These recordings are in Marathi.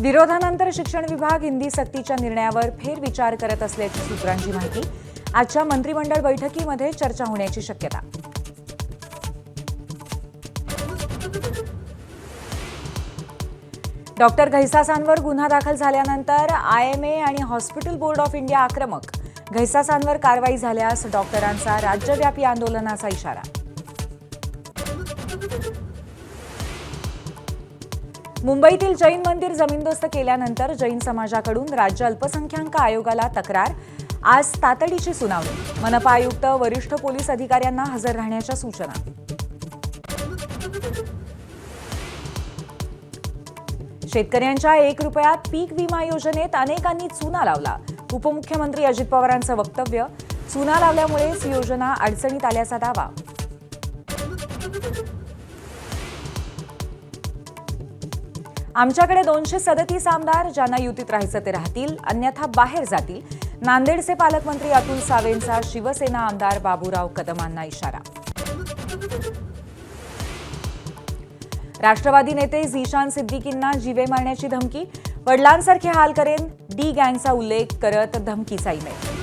विरोधानंतर शिक्षण विभाग हिंदी सक्तीच्या निर्णयावर फेरविचार करत असल्याची सूत्रांची माहिती। आजच्या मंत्रिमंडळ बैठकीमध्ये चर्चा होण्याची शक्यता। डॉक्टर घैसासांवर गुन्हा दाखल झाल्यानंतर IMA आणि हॉस्पिटल बोर्ड ऑफ इंडिया आक्रमक। घैसासांवर कारवाई झाल्यास डॉक्टरांचा राज्यव्यापी आंदोलनाचा इशारा। मुंबईतील जैन मंदिर जमीनदोस्त केल्यानंतर जैन समाजाकडून राज्य अल्पसंख्याक आयोगाला तक्रार। आज तातडीची सुनावणी। मनपा आयुक्त वरिष्ठ पोलीस अधिकाऱ्यांना हजर राहण्याच्या सूचना। शेतकऱ्यांच्या 1 रुपयात पीक विमा योजनेत अनेकांनी चुना लावला। उपमुख्यमंत्री अजित पवारांचं वक्तव्य। चुना लावल्यामुळेच योजना अडचणीत आल्याचा दावा। आमच्याकडे 237 आमदार, ज्यांना युतीत राहायचं ते राहतील, अन्यथा बाहेर जातील। नांदेडचे पालकमंत्री अतुल सावेंचा शिवसेना आमदार बाबूराव कदमांना इशारा। राष्ट्रवादी नेते झीशान सिद्दीकींना जीवे मारण्याची धमकी। वडिलांसारखे हाल करेन, डी गँगचा उल्लेख करत धमकीचा ईमेल।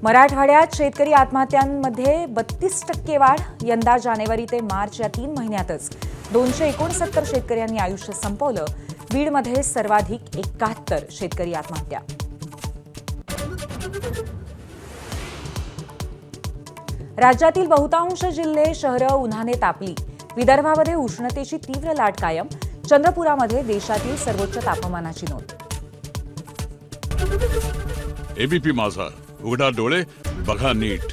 मराठवाड्यात शेतकरी आत्महत्यांमध्ये 32% वाढ। यंदा जानेवारी ते मार्च या 3 महिन्यातच 269 शेतकऱ्यांनी आयुष्य संपवलं। बीडमध्ये सर्वाधिक 71 शेतकरी आत्महत्या। राज्यातील बहुतांश जिल्हे शहरं उन्हाने तापली। विदर्भामध्ये उष्णतेची तीव्र लाट कायम। चंद्रपुरामध्ये देशातील सर्वोच्च तापमानाची नोंद। एबीपी माझा, उघडा डोळे बघा नीट।